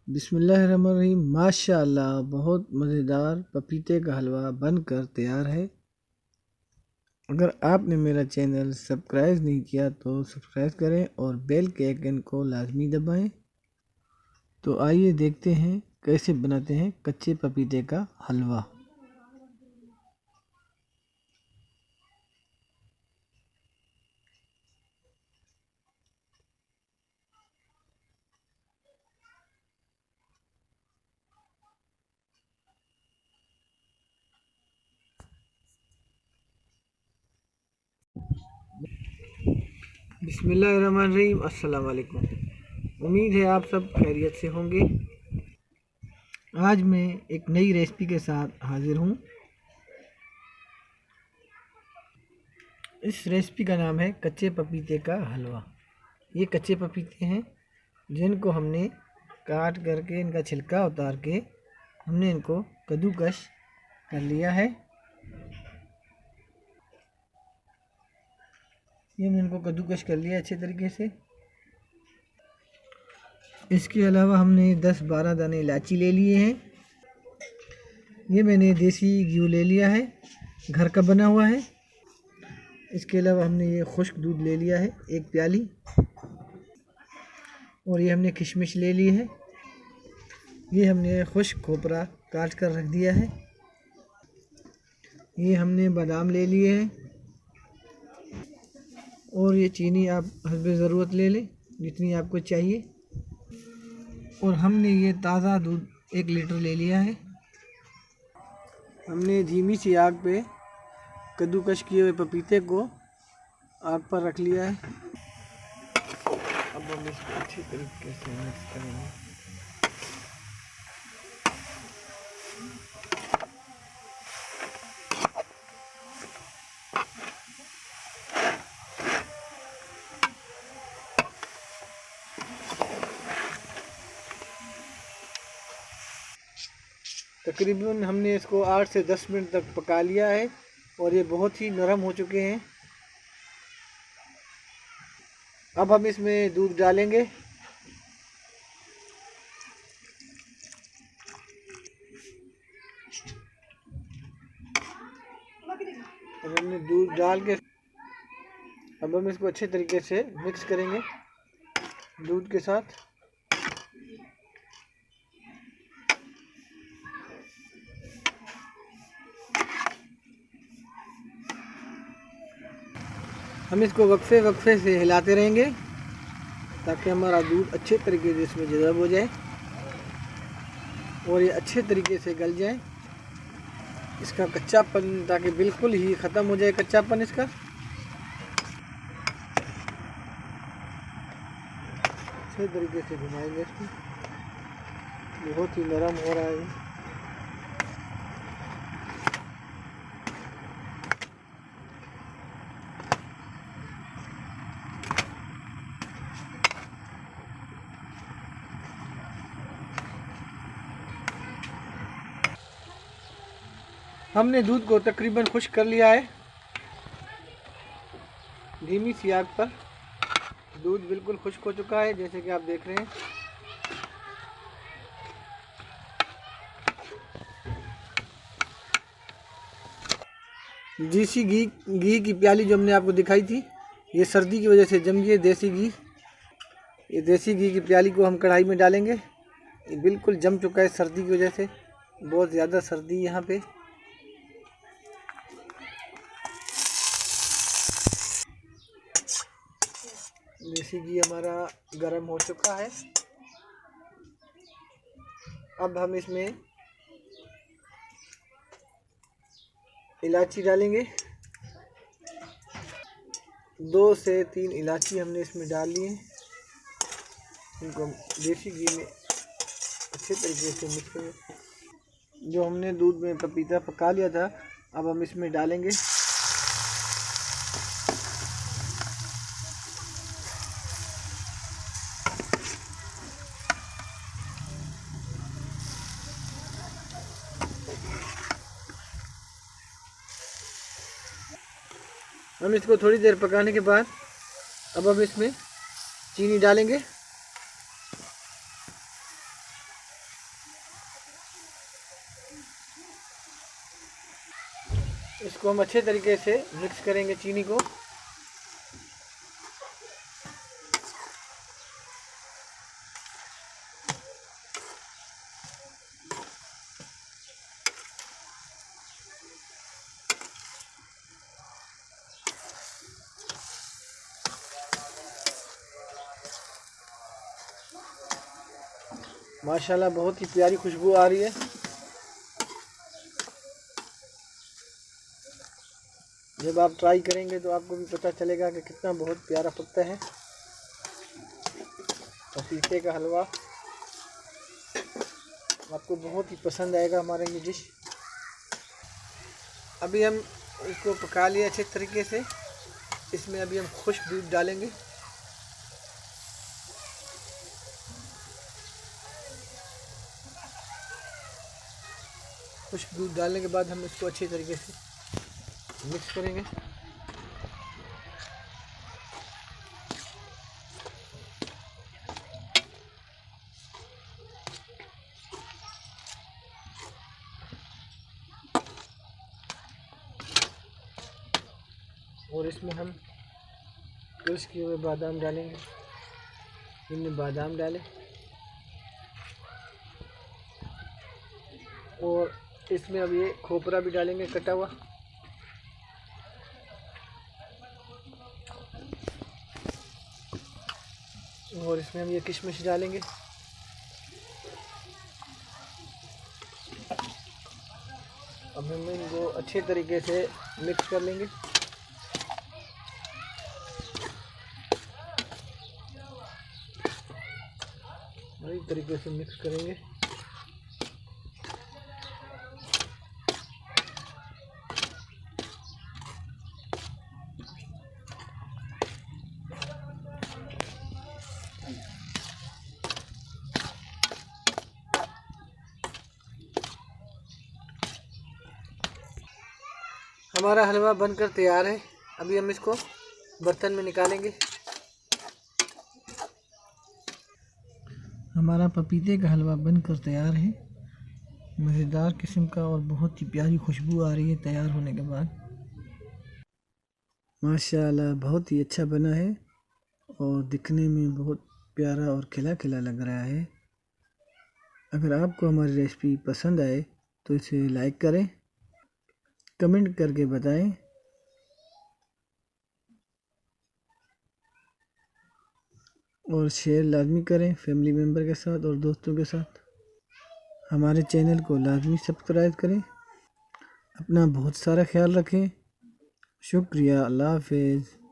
बिस्मिल्लाहिर्रहमानिर्रहीम। माशाअल्लाह बहुत मज़ेदार पपीते का हलवा बनकर तैयार है। अगर आपने मेरा चैनल सब्सक्राइब नहीं किया तो सब्सक्राइब करें और बेल के आइकन को लाजमी दबाएं। तो आइए देखते हैं कैसे बनाते हैं कच्चे पपीते का हलवा। बिस्मिल्लाहिर्रहमानिर्रहीम। अस्सलाम वालेकुम। उम्मीद है आप सब खैरियत से होंगे। आज मैं एक नई रेसिपी के साथ हाजिर हूँ। इस रेसिपी का नाम है कच्चे पपीते का हलवा। ये कच्चे पपीते हैं जिनको हमने काट करके इनका छिलका उतार के हमने इनको कद्दूकस कर लिया है। ये हमने इनको कद्दूकस कर लिया अच्छे तरीके से। इसके अलावा हमने 10-12 दाने इलायची ले लिए हैं। ये मैंने देसी घी ले लिया है, घर का बना हुआ है। इसके अलावा हमने ये खुश्क दूध ले लिया है 1 प्याली, और ये हमने किशमिश ले ली है। ये हमने खुश्क खोपरा काट कर रख दिया है। ये हमने बादाम ले लिए हैं, और ये चीनी आप हस्बे ज़रूरत ले लें जितनी आपको चाहिए। और हमने ये ताज़ा दूध 1 लीटर ले लिया है। हमने धीमी सी आग पे कद्दूकस किए हुए पपीते को आग पर रख लिया है। अब हम इसको अच्छी तरीके से मिक्स करेंगे। तकरीबन हमने इसको 8 से 10 मिनट तक पका लिया है और ये बहुत ही नरम हो चुके हैं। अब हम इसमें दूध डालेंगे। अब हमने दूध डाल के अब हम इसको अच्छे तरीके से मिक्स करेंगे दूध के साथ। हम इसको वक्फे वक्फे से हिलाते रहेंगे ताकि हमारा दूध अच्छे तरीके से इसमें जज़ब हो जाए और ये अच्छे तरीके से गल जाए। इसका कच्चापन ताकि बिल्कुल ही ख़त्म हो जाए कच्चापन इसका। अच्छे तरीके से घुमाएंगे इसको। बहुत ही नरम हो रहा है। हमने दूध को तकरीबन खुश्क कर लिया है। धीमी सी आग पर दूध बिल्कुल खुश्क हो चुका है, जैसे कि आप देख रहे हैं। देसी घी की प्याली जो हमने आपको दिखाई थी, ये सर्दी की वजह से जम गई है देसी घी। ये देसी घी की प्याली को हम कढ़ाई में डालेंगे। ये बिल्कुल जम चुका है सर्दी की वजह से, बहुत ज़्यादा सर्दी यहाँ पे। देसी घी हमारा गर्म हो चुका है। अब हम इसमें इलायची डालेंगे। 2 से 3 इलायची हमने इसमें डाल ली है। इनको देसी घी में अच्छे तरीके से मिक्स करें। जो हमने दूध में पपीता पका लिया था, अब हम इसमें डालेंगे। हम इसको थोड़ी देर पकाने के बाद अब हम इसमें चीनी डालेंगे। इसको हम अच्छे तरीके से मिक्स करेंगे चीनी को। माशाल्लाह बहुत ही प्यारी खुशबू आ रही है। जब आप ट्राई करेंगे तो आपको भी पता चलेगा कि कितना बहुत प्यारा पकता है पपीते का हलवा। आपको बहुत ही पसंद आएगा हमारा ये डिश। अभी हम इसको पका लिए अच्छे तरीके से। इसमें अभी हम खुश्क दूध डालेंगे। खुश्क दूध डालने के बाद हम इसको अच्छे तरीके से मिक्स करेंगे। और इसमें हम क्रश किए हुए बादाम डालेंगे। हमने बादाम डाले और इसमें अब ये खोपरा भी डालेंगे कटा हुआ। और इसमें हम ये किशमिश डालेंगे। अब हम इनको अच्छे तरीके से मिक्स कर लेंगे। बड़ी तरीके से मिक्स करेंगे। हमारा हलवा बनकर तैयार है। अभी हम इसको बर्तन में निकालेंगे। हमारा पपीते का हलवा बनकर तैयार है। मज़ेदार किस्म का और बहुत ही प्यारी खुशबू आ रही है तैयार होने के बाद। माशाल्लाह बहुत ही अच्छा बना है और दिखने में बहुत प्यारा और खिला खिला लग रहा है। अगर आपको हमारी रेसिपी पसंद आए तो इसे लाइक करें, कमेंट करके बताएं और शेयर लाजमी करें फैमिली मेम्बर के साथ और दोस्तों के साथ। हमारे चैनल को लाजमी सब्सक्राइब करें। अपना बहुत सारा ख्याल रखें। शुक्रिया। अल्लाह हाफ़िज़।